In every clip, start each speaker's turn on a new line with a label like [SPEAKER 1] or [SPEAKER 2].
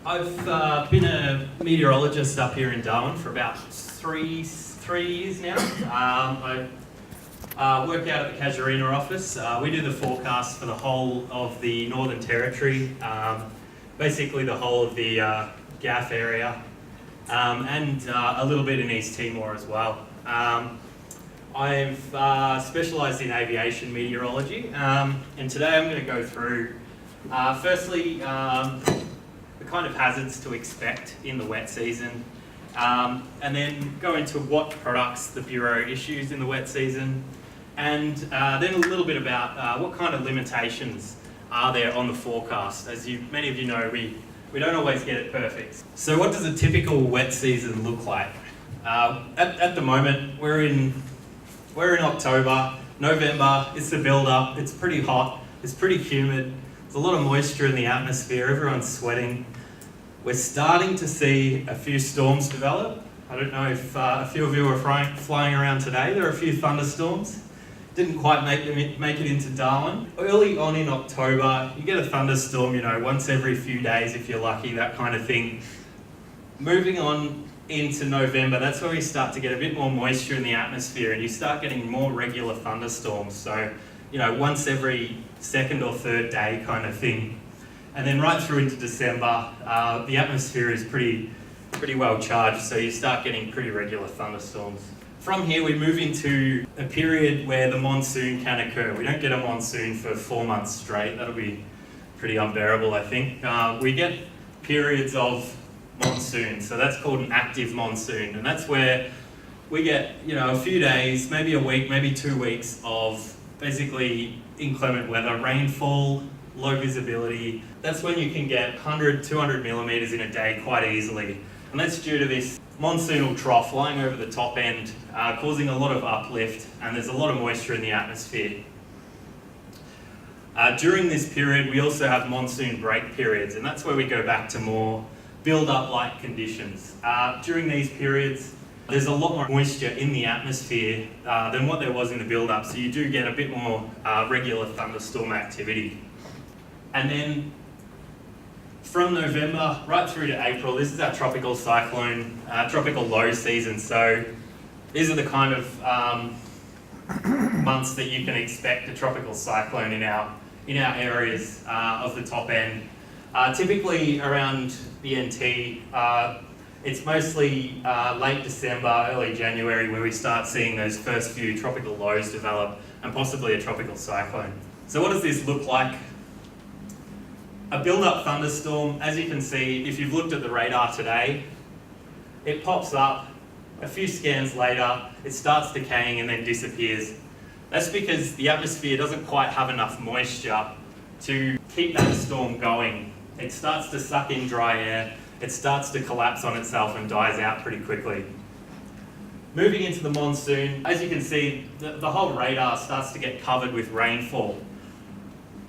[SPEAKER 1] I've been a meteorologist up here in Darwin for about three years now. I work out at the Casuarina office. We do the forecast for the whole of the Northern Territory, basically the whole of the GAF area, and a little bit in East Timor as well. I've specialised in aviation meteorology, and today I'm going to go through, firstly, the kind of hazards to expect in the wet season, and then go into what products the Bureau issues in the wet season, and then a little bit about what kind of limitations are there on the forecast. As many of you know, we don't always get it perfect. So what does a typical wet season look like? At the moment, we're in October, November, it's the build-up, it's pretty hot, it's pretty humid, there's a lot of moisture in the atmosphere, everyone's sweating. We're starting to see a few storms develop. I don't know if a few of you are flying around today. There are a few thunderstorms. Didn't quite make it into Darwin. Early on in October, you get a thunderstorm, once every few days if you're lucky, that kind of thing. Moving on into November, that's where we start to get a bit more moisture in the atmosphere and you start getting more regular thunderstorms. So, once every second or third day kind of thing. And then right through into December, the atmosphere is pretty well charged, so you start getting pretty regular thunderstorms. From here, we move into a period where the monsoon can occur. We don't get a monsoon for 4 months straight. That'll be pretty unbearable, I think. We get periods of monsoon, so that's called an active monsoon, and that's where we get, a few days, maybe a week, maybe 2 weeks of basically inclement weather, rainfall, low visibility. That's when you can get 100, 200 millimetres in a day quite easily. And that's due to this monsoonal trough lying over the top end, causing a lot of uplift, and there's a lot of moisture in the atmosphere. During this period, we also have monsoon break periods, and that's where we go back to more build-up like conditions. During these periods, there's a lot more moisture in the atmosphere than what there was in the build-up, so you do get a bit more regular thunderstorm activity. And then from November right through to April, this is our tropical cyclone, tropical low season. So these are the kind of months that you can expect a tropical cyclone in our areas of the top end. Typically around the NT, it's mostly late December, early January where we start seeing those first few tropical lows develop and possibly a tropical cyclone. So what does this look like? A build-up thunderstorm, as you can see, if you've looked at the radar today, it pops up, a few scans later, it starts decaying and then disappears. That's because the atmosphere doesn't quite have enough moisture to keep that storm going. It starts to suck in dry air, it starts to collapse on itself and dies out pretty quickly. Moving into the monsoon, as you can see, the whole radar starts to get covered with rainfall.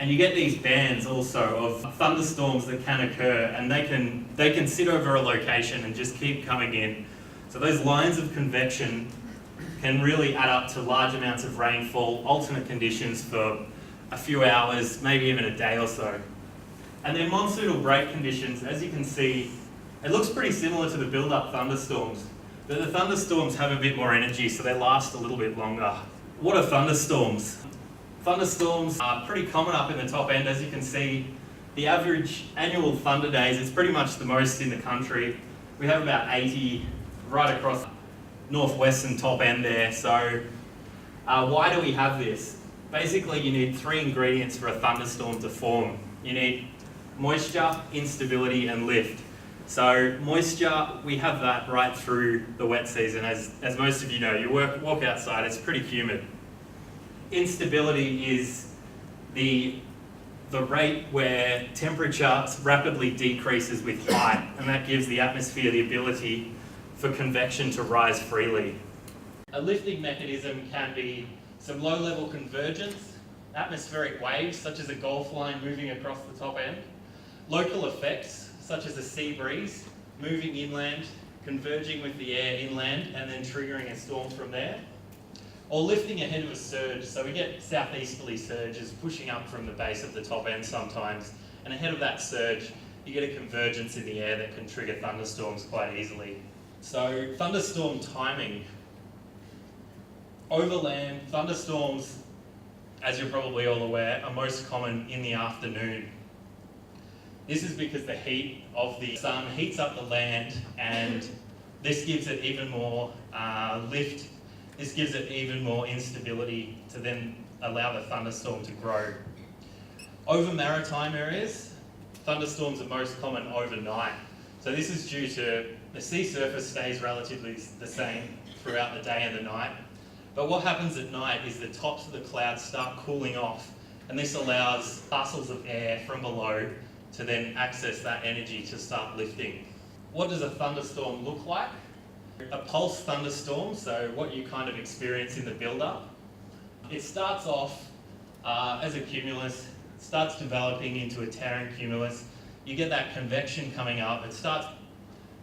[SPEAKER 1] And you get these bands also of thunderstorms that can occur, and they can sit over a location and just keep coming in. So those lines of convection can really add up to large amounts of rainfall, alternate conditions for a few hours, maybe even a day or so. And then monsoonal break conditions, as you can see, it looks pretty similar to the build-up thunderstorms, but the thunderstorms have a bit more energy, so they last a little bit longer. What are thunderstorms? Thunderstorms are pretty common up in the top end. As you can see, the average annual thunder days is pretty much the most in the country. We have about 80 right across northwestern top end there. So why do we have this? Basically, you need 3 ingredients for a thunderstorm to form. You need moisture, instability, and lift. So moisture, we have that right through the wet season. As most of you know, you walk outside, it's pretty humid. Instability is the rate where temperature rapidly decreases with height, and that gives the atmosphere the ability for convection to rise freely. A lifting mechanism can be some low-level convergence, atmospheric waves such as a Gulf line moving across the top end, local effects such as a sea breeze moving inland, converging with the air inland, and then triggering a storm from there. Or lifting ahead of a surge, so we get southeasterly surges pushing up from the base of the top end sometimes, and ahead of that surge, you get a convergence in the air that can trigger thunderstorms quite easily. So thunderstorm timing. Over land, thunderstorms, as you're probably all aware, are most common in the afternoon. This is because the heat of the sun heats up the land, and this gives it even more lift. This gives it even more instability to then allow the thunderstorm to grow. Over maritime areas, thunderstorms are most common overnight. So this is due to the sea surface stays relatively the same throughout the day and the night. But what happens at night is the tops of the clouds start cooling off, and this allows parcels of air from below to then access that energy to start lifting. What does a thunderstorm look like? A pulse thunderstorm, so what you kind of experience in the build-up. It starts off as a cumulus, starts developing into a tearing cumulus. You get that convection coming up, it starts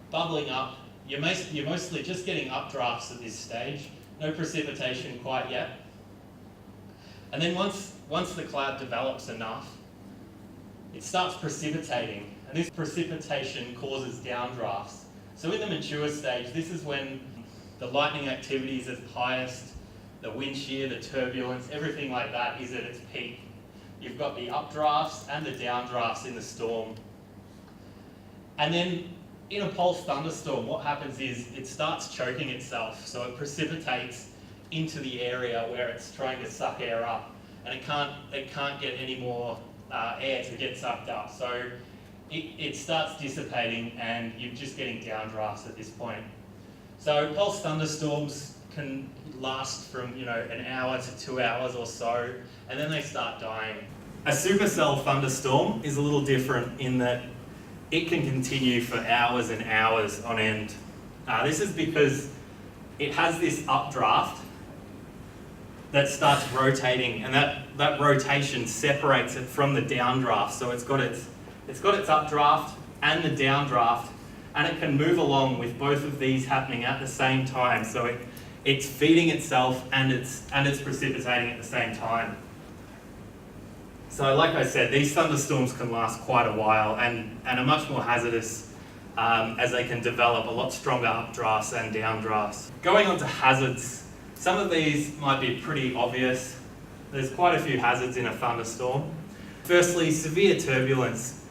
[SPEAKER 1] bubbling up. You're mostly just getting updrafts at this stage, no precipitation quite yet. And then once the cloud develops enough, it starts precipitating, and this precipitation causes downdrafts. So in the mature stage, this is when the lightning activity is at its highest, the wind shear, the turbulence, everything like that is at its peak. You've got the updrafts and the downdrafts in the storm. And then in a pulse thunderstorm, what happens is it starts choking itself, so it precipitates into the area where it's trying to suck air up, and it can't get any more air to get sucked up. So it starts dissipating, and you're just getting downdrafts at this point. So pulse thunderstorms can last from an hour to 2 hours or so, and then they start dying. A supercell thunderstorm is a little different in that it can continue for hours and hours on end. This is because it has this updraft that starts rotating, and that rotation separates it from the downdraft. So it's got its updraft and the downdraft, and it can move along with both of these happening at the same time. So it's feeding itself and it's precipitating at the same time. So like I said, these thunderstorms can last quite a while and are much more hazardous as they can develop a lot stronger updrafts and downdrafts. Going on to hazards, some of these might be pretty obvious. There's quite a few hazards in a thunderstorm. Firstly, severe turbulence.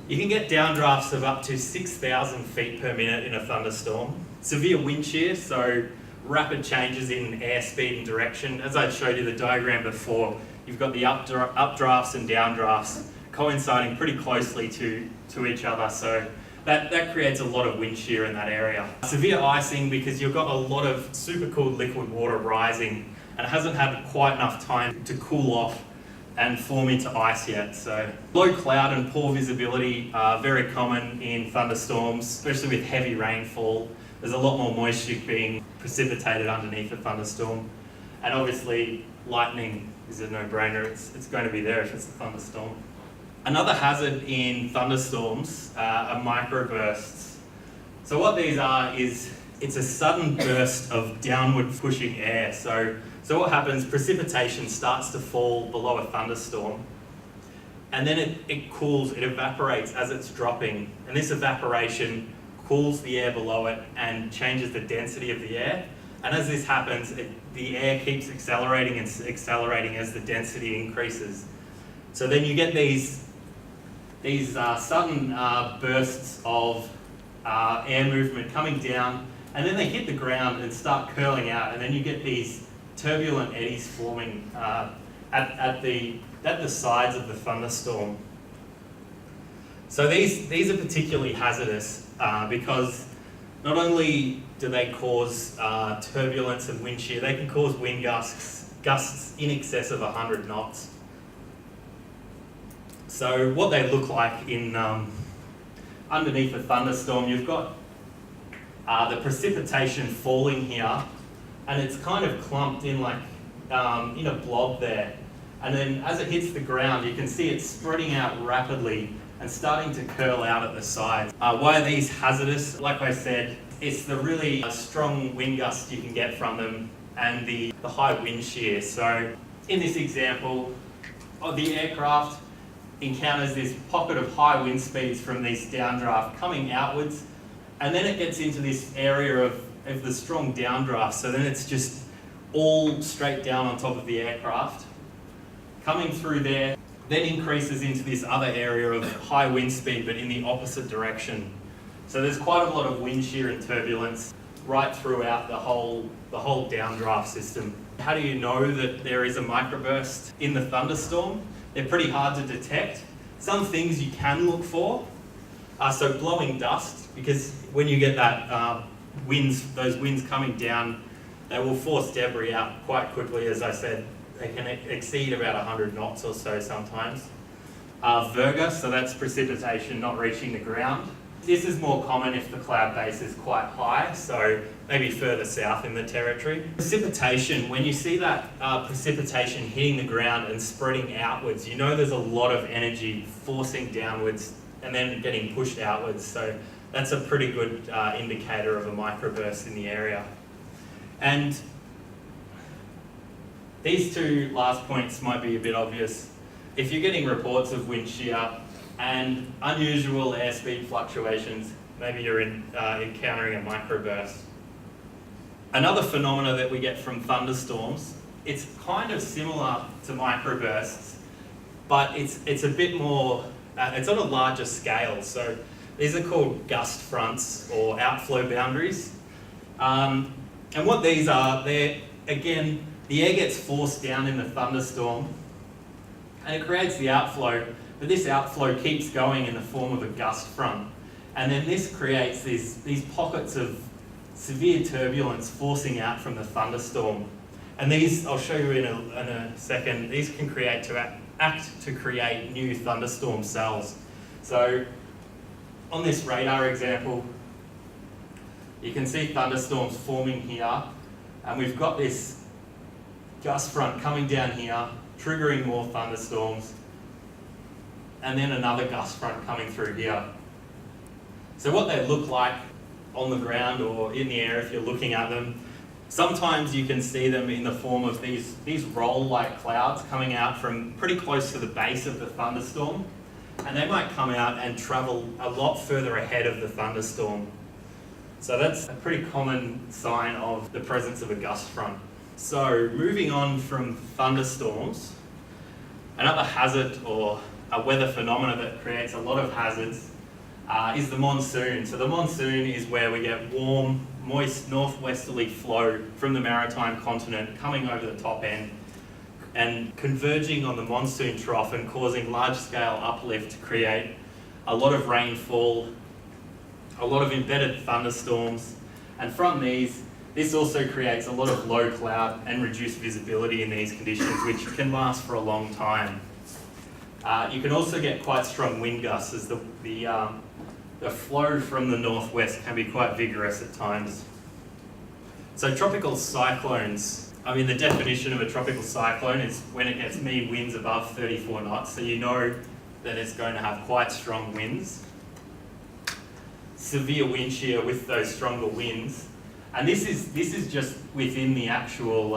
[SPEAKER 1] You can get downdrafts of up to 6,000 feet per minute in a thunderstorm. Severe wind shear, so rapid changes in airspeed and direction. As I showed you the diagram before, you've got the updrafts and downdrafts coinciding pretty closely to each other, so that creates a lot of wind shear in that area. Severe icing, because you've got a lot of supercooled liquid water rising and it hasn't had quite enough time to cool off and form into ice yet. So low cloud and poor visibility are very common in thunderstorms, especially with heavy rainfall. There's a lot more moisture being precipitated underneath a thunderstorm. And obviously lightning is a no-brainer. It's going to be there if it's a thunderstorm. Another hazard in thunderstorms are microbursts. So what these are is it's a sudden burst of downward pushing air. So what happens, precipitation starts to fall below a thunderstorm, and then it cools, it evaporates as it's dropping, and this evaporation cools the air below it and changes the density of the air. And as this happens, the air keeps accelerating and accelerating as the density increases. So then you get these sudden bursts of air movement coming down, and then they hit the ground and start curling out, and then you get these turbulent eddies forming at the sides of the thunderstorm. So these are particularly hazardous because not only do they cause turbulence and wind shear, they can cause wind gusts in excess of 100 knots. So what they look like in underneath a thunderstorm, you've got the precipitation falling here, and it's kind of clumped in like in a blob there. And then as it hits the ground, you can see it spreading out rapidly and starting to curl out at the sides. Why are these hazardous? Like I said, it's the really strong wind gusts you can get from them and the high wind shear. So in this example, the aircraft encounters this pocket of high wind speeds from these downdraft coming outwards, and then it gets into this area of the strong downdraft, so then it's just all straight down on top of the aircraft. Coming through there, then increases into this other area of high wind speed, but in the opposite direction. So there's quite a lot of wind shear and turbulence right throughout the whole downdraft system. How do you know that there is a microburst in the thunderstorm? They're pretty hard to detect. Some things you can look for are so blowing dust, because when you get that those winds coming down, they will force debris out quite quickly. As I said, they can exceed about 100 knots or so sometimes. Virga, so that's precipitation not reaching the ground. This is more common if the cloud base is quite high, so maybe further south in the territory. Precipitation, when you see that precipitation hitting the ground and spreading outwards, you know there's a lot of energy forcing downwards and then getting pushed outwards. So that's a pretty good indicator of a microburst in the area. And these two last points might be a bit obvious. If you're getting reports of wind shear and unusual airspeed fluctuations, maybe you're encountering a microburst. Another phenomena that we get from thunderstorms, it's kind of similar to microbursts, but it's a bit more, it's on a larger scale. So these are called gust fronts or outflow boundaries. And what these are, again, the air gets forced down in the thunderstorm and it creates the outflow, but this outflow keeps going in the form of a gust front. And then this creates these pockets of severe turbulence forcing out from the thunderstorm. And these, I'll show you in a second, these can act to create new thunderstorm cells. So on this radar example, you can see thunderstorms forming here, and we've got this gust front coming down here, triggering more thunderstorms, and then another gust front coming through here. So what they look like on the ground or in the air if you're looking at them, sometimes you can see them in the form of these roll-like clouds coming out from pretty close to the base of the thunderstorm, and they might come out and travel a lot further ahead of the thunderstorm. So that's a pretty common sign of the presence of a gust front. So moving on from thunderstorms, another hazard or a weather phenomena that creates a lot of hazards is the monsoon. So the monsoon is where we get warm, moist northwesterly flow from the maritime continent coming over the top end and converging on the monsoon trough and causing large-scale uplift to create a lot of rainfall, a lot of embedded thunderstorms, and from these, this also creates a lot of low cloud and reduced visibility in these conditions, which can last for a long time. You can also get quite strong wind gusts as the flow from the northwest can be quite vigorous at times. So tropical cyclones, I mean the definition of a tropical cyclone is when it gets mean winds above 34 knots, so you know that it's going to have quite strong winds. Severe wind shear with those stronger winds. And this is just within the actual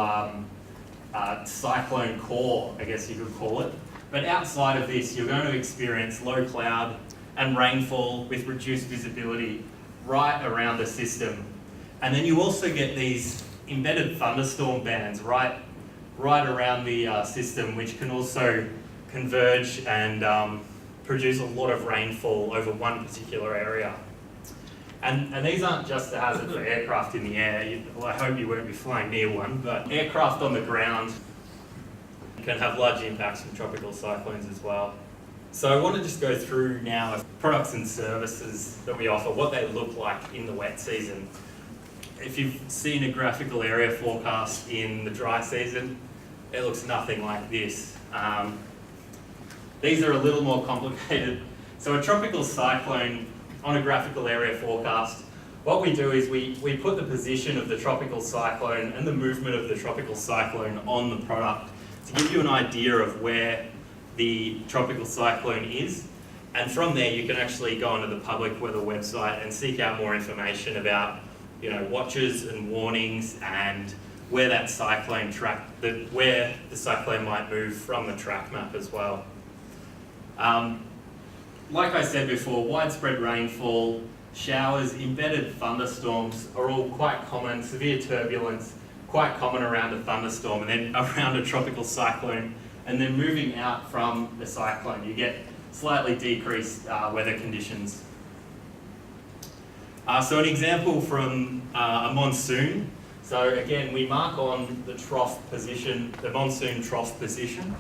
[SPEAKER 1] cyclone core, I guess you could call it. But outside of this, you're going to experience low cloud and rainfall with reduced visibility right around the system. And then you also get these embedded thunderstorm bands right around the system, which can also converge and produce a lot of rainfall over one particular area. And these aren't just a hazard for aircraft in the air. Well, I hope you won't be flying near one, but aircraft on the ground can have large impacts from tropical cyclones as well. So I want to just go through now products and services that we offer, what they look like in the wet season. If you've seen a graphical area forecast in the dry season, it looks nothing like this. These are a little more complicated. So a tropical cyclone on a graphical area forecast, what we do is we put the position of the tropical cyclone and the movement of the tropical cyclone on the product to give you an idea of where the tropical cyclone is. And from there you can actually go onto the public weather website and seek out more information about, you know, watches and warnings and where that cyclone where the cyclone might move from the track map as well. Like I said before, widespread rainfall, showers, embedded thunderstorms are all quite common. Severe turbulence, quite common around a thunderstorm, and then around a tropical cyclone, and then moving out from the cyclone, you get slightly decreased weather conditions. So an example from a monsoon. So again, we mark on the trough position, the monsoon trough position,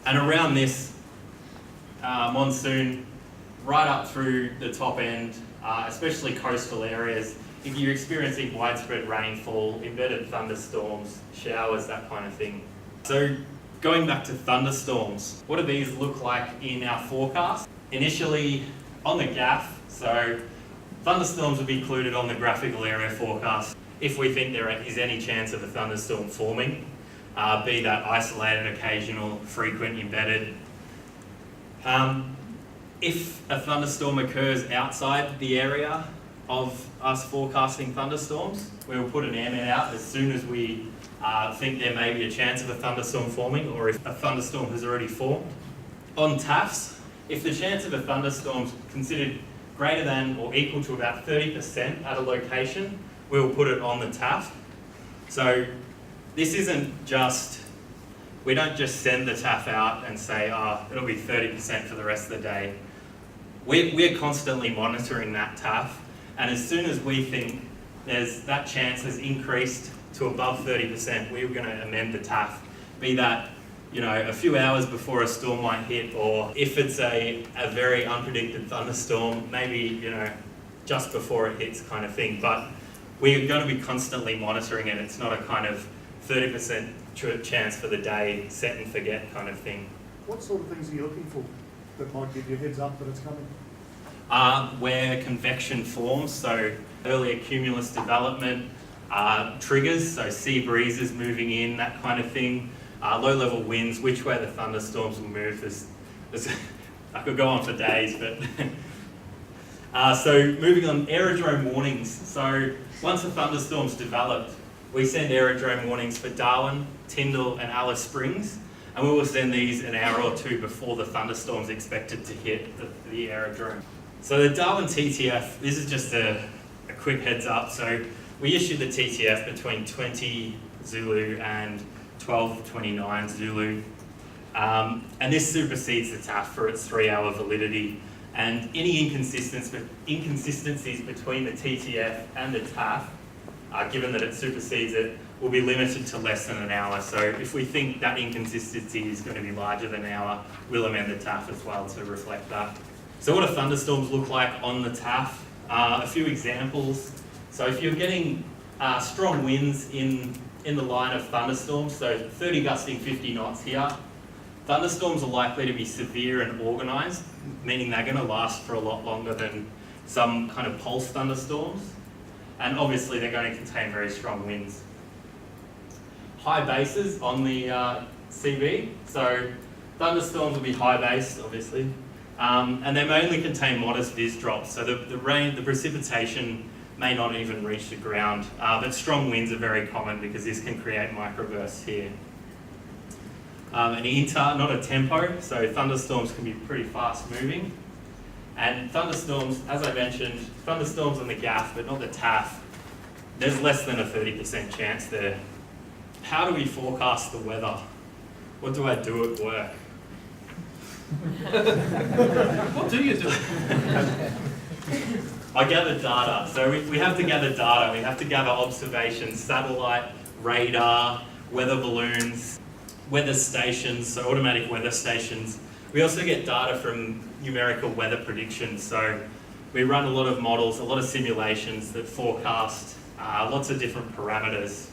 [SPEAKER 1] and around this monsoon, right up through the top end, especially coastal areas, if you're experiencing widespread rainfall, embedded thunderstorms, showers, that kind of thing. So going back to thunderstorms, what do these look like in our forecast? Initially on the GAF, so thunderstorms will be included on the graphical area forecast if we think there is any chance of a thunderstorm forming, be that isolated, occasional, frequent, embedded. If a thunderstorm occurs outside the area of us forecasting thunderstorms, we will put an airnet out as soon as we think there may be a chance of a thunderstorm forming, or if a thunderstorm has already formed. On TAFs, if the chance of a thunderstorm is considered greater than or equal to about 30% at a location, we will put it on the TAF. So this isn't just, we don't just send the TAF out and say, it'll be 30% for the rest of the day. We're constantly monitoring that TAF, and as soon as we think that chance has increased to above 30%, we're going to amend the TAF. Be that, a few hours before a storm might hit, or if it's a very unpredicted thunderstorm, maybe, just before it hits kind of thing. But we're going to be constantly monitoring it. It's not a kind of 30% chance for the day, set and forget kind of thing.
[SPEAKER 2] What sort of things are you looking for that might give you a heads up that it's coming?
[SPEAKER 1] Where convection forms, so earlier cumulus development, triggers, so sea breezes moving in, that kind of thing, low-level winds, which way the thunderstorms will move. I could go on for days, but so moving on, aerodrome warnings. So once a thunderstorm's developed, we send aerodrome warnings for Darwin, Tyndall and Alice Springs, and we will send these an hour or two before the thunderstorm's expected to hit the aerodrome. So the Darwin TTF, this is just a quick heads up. So we issued the TTF between 20 Zulu and 12:29 Zulu, and this supersedes the TAF for its 3-hour validity. And any inconsistencies between the TTF and the TAF, given that it supersedes it, will be limited to less than an hour. So if we think that inconsistency is going to be larger than an hour, we'll amend the TAF as well to reflect that. So what do thunderstorms look like on the TAF? A few examples. So if you're getting strong winds in the line of thunderstorms, so 30 gusting 50 knots here, thunderstorms are likely to be severe and organised, meaning they're going to last for a lot longer than some kind of pulse thunderstorms. And obviously they're going to contain very strong winds. High bases on the CB, so thunderstorms will be high based, obviously, and they may only contain modest vis drops, so the precipitation may not even reach the ground, but strong winds are very common because this can create microbursts here. An inter, not a tempo, so thunderstorms can be pretty fast moving. And thunderstorms, as I mentioned, thunderstorms on the GAF, but not the TAF, there's less than a 30% chance there. How do we forecast the weather? What do I do at work?
[SPEAKER 2] What do you do?
[SPEAKER 1] I gather data. So we have to gather data. We have to gather observations, satellite, radar, weather balloons, weather stations, so automatic weather stations. We also get data from numerical weather predictions. So we run a lot of models, a lot of simulations that forecast lots of different parameters.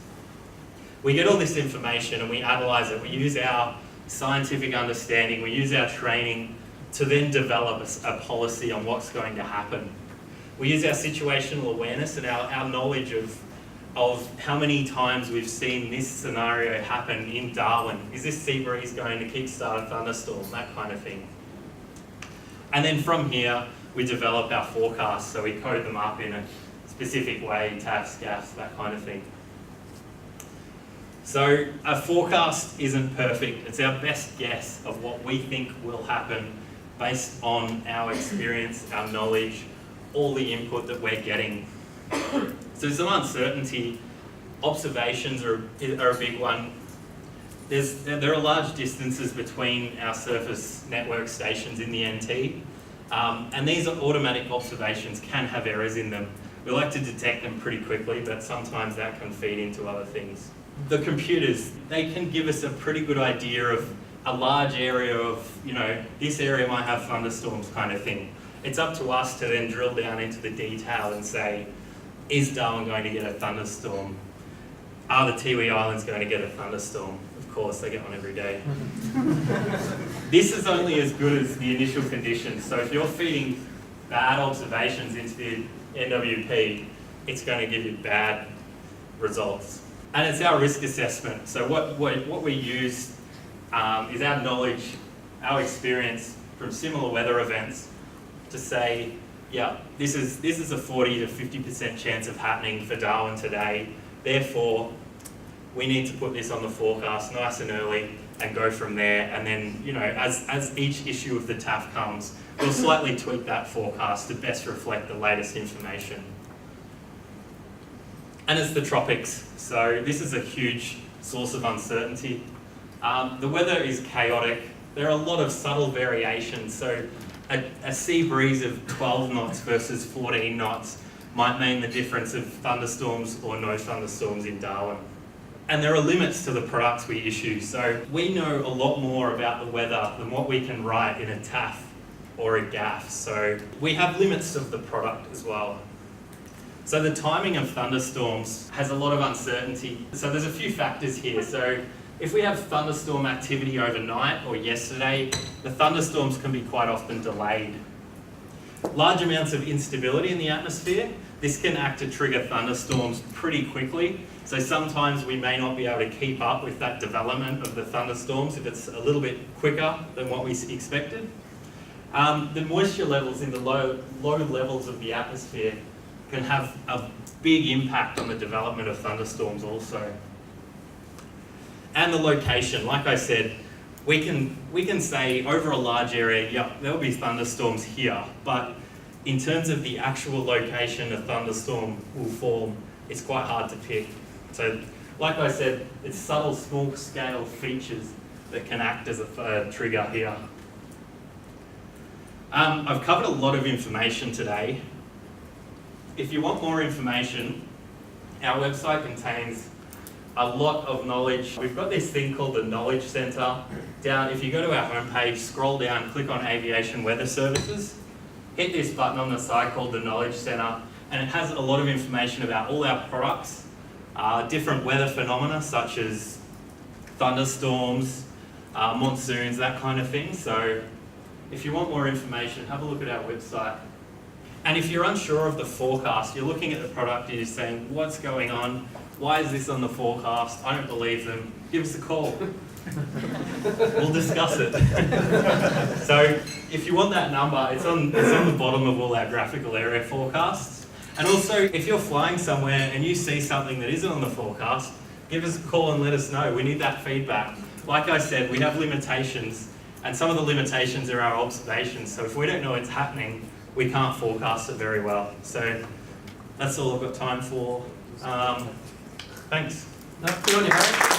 [SPEAKER 1] We get all this information and we analyse it. We use our scientific understanding, we use our training to then develop a policy on what's going to happen. We use our situational awareness and our knowledge of how many times we've seen this scenario happen in Darwin. Is this sea breeze going to kickstart a thunderstorm? That kind of thing. And then from here, we develop our forecasts. So we code them up in a specific way, TAFs, GAFs, that kind of thing. So a forecast isn't perfect. It's our best guess of what we think will happen based on our experience, our knowledge, all the input that we're getting. So some uncertainty. Observations are a big one. There are large distances between our surface network stations in the NT, and these automatic observations can have errors in them. We like to detect them pretty quickly, but sometimes that can feed into other things. The computers, they can give us a pretty good idea of a large area of, this area might have thunderstorms kind of thing. It's up to us to then drill down into the detail and say, is Darwin going to get a thunderstorm? Are the Tiwi Islands going to get a thunderstorm? Of course, they get one every day. This is only as good as the initial conditions. So if you're feeding bad observations into the NWP, it's going to give you bad results. And it's our risk assessment. So what we use is our knowledge, our experience from similar weather events to say, yeah, this is a 40 to 50% chance of happening for Darwin today. Therefore, we need to put this on the forecast nice and early and go from there. And then, as each issue of the TAF comes, we'll slightly tweak that forecast to best reflect the latest information. And it's the tropics. So this is a huge source of uncertainty. The weather is chaotic. There are a lot of subtle variations. So a sea breeze of 12 knots versus 14 knots might mean the difference of thunderstorms or no thunderstorms in Darwin. And there are limits to the products we issue. So we know a lot more about the weather than what we can write in a TAF or a GAF. So we have limits of the product as well. So the timing of thunderstorms has a lot of uncertainty. So there's a few factors here. So if we have thunderstorm activity overnight or yesterday, the thunderstorms can be quite often delayed. Large amounts of instability in the atmosphere, this can act to trigger thunderstorms pretty quickly. So sometimes we may not be able to keep up with that development of the thunderstorms if it's a little bit quicker than what we expected. The moisture levels in the low levels of the atmosphere can have a big impact on the development of thunderstorms also. And the location, like I said, we can say over a large area, yeah, there'll be thunderstorms here, but in terms of the actual location a thunderstorm will form, it's quite hard to pick. So, like I said, it's subtle, small-scale features that can act as a trigger here. I've covered a lot of information today. If you want more information, our website contains a lot of knowledge. We've got this thing called the Knowledge Centre. If you go to our homepage, scroll down, click on Aviation Weather Services, hit this button on the side called the Knowledge Centre, and it has a lot of information about all our products, different weather phenomena such as thunderstorms, monsoons, that kind of thing. So if you want more information, have a look at our website. And if you're unsure of the forecast, you're looking at the product and you're saying, what's going on? Why is this on the forecast? I don't believe them. Give us a call. We'll discuss it. So if you want that number, it's on the bottom of all our graphical area forecasts. And also, if you're flying somewhere and you see something that isn't on the forecast, give us a call and let us know. We need that feedback. Like I said, we have limitations, and some of the limitations are our observations. So if we don't know it's happening, we can't forecast it very well. So that's all I've got time for. Thanks.
[SPEAKER 3] No, good on you, mate.